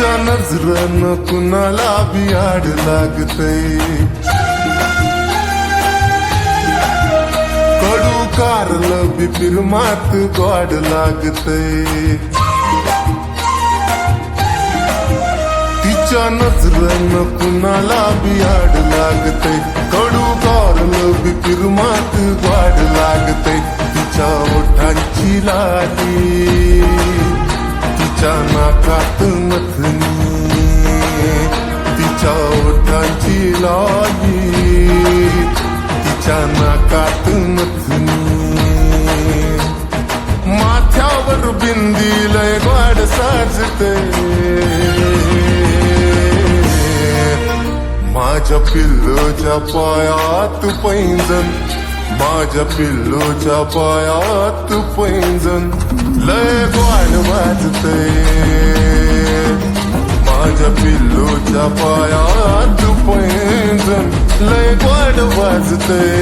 तिच्या नजरनं कुणाला बी आड लागतंय, कडू कारलं बी फिरमात गोड लागतंय. तिच्या नजरनं कुणाला बी आड लागतंय, कडू कारलं बी फिरमात गोड लागतंय. तिच्या ओठांची लाली, तिच्या नाकात नथनी, तिच्या ओठांची लाली, तिच्या नाकात नथनी. माथ्यावर बिंदी लय गोड साजते, माझ्या पिल्लूच्या पायात पैंजण, माझ्या पिल्लूच्या पायात पैंजण लय गोड वाजतंय. माझ्या पिल्लूच्या पायात पैंजण लय गोड वाजतंय.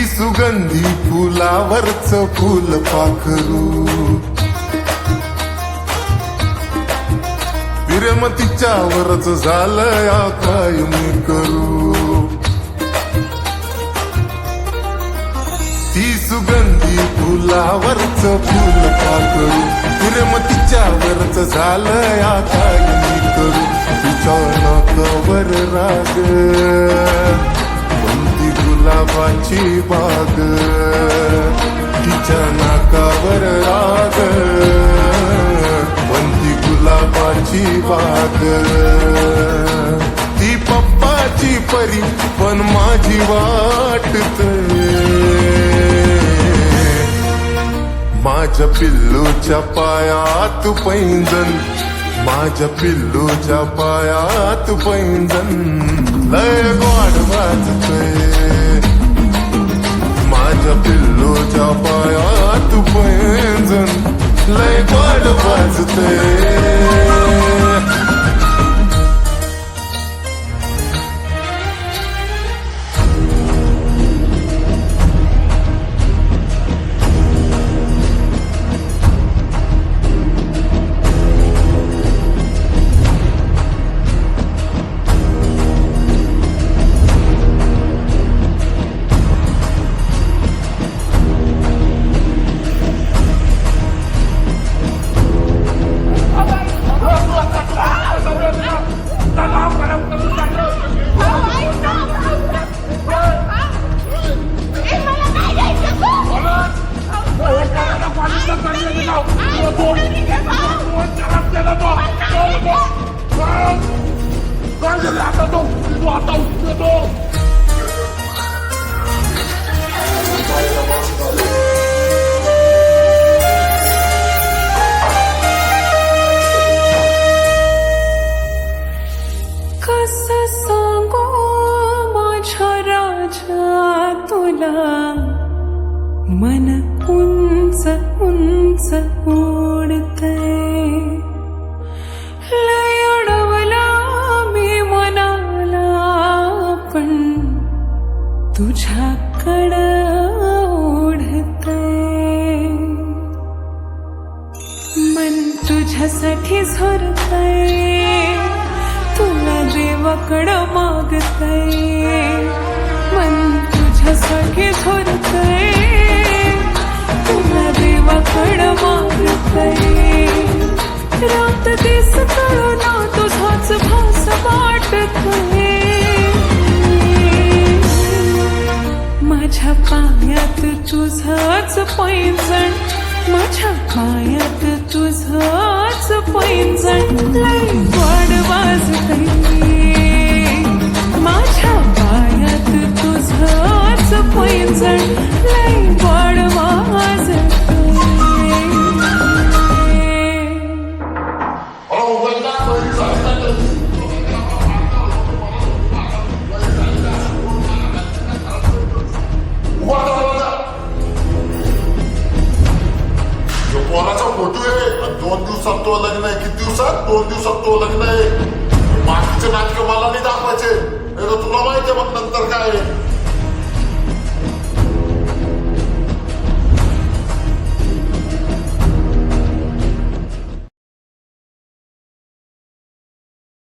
सुगंधी फुलावरच फुल पाखरू, विरमतीच्यावरच झालंय काय मी करू. ती सुगंधी फुलावरच फुल पाखरू, विरमतीच्यावरच झालंय काय मी करू. तिच्या नाकावर राग, गुलाबाची बाग, तिच्या नाकावर राग, वंती गुलाबाची बाग. ती पप्पाची परी पण माझी वाटते, माझ्या पिल्लूच्या पायात पैंजण, माझ्या पिल्लूच्या पायात पैंजण लय गोड वाजतंय. माझ्या पिल्लूच्या पायात पैंजण लय गोड वाजतंय. कसं सांगू माझ्या राजा तुला, मन उंच उंच उडतंय. लय अडवला मी मनाला, पण तुझ्याकडं ओढतंय. मन तुझ्यासाठी झोरतंय, तुला देवाकडं मागतंय. मन तुझ्यासाठी झोरतंय, तुला देवाकडं मागतंय. रात दिस कळना तुझाच भास वाटतंय. माझ्या पायात तुझाच पैंजण, माझ्या पायात तुझाच पैंजण लय गोड वाजतंय. माझ्या पायात तुझाच पैंजण लय गोड वाजतंय. लग्न आहे बाकीचे नाटक मला नाही दाखवायचे नाही तर तुला माहितीये मग नंतर काय आहे.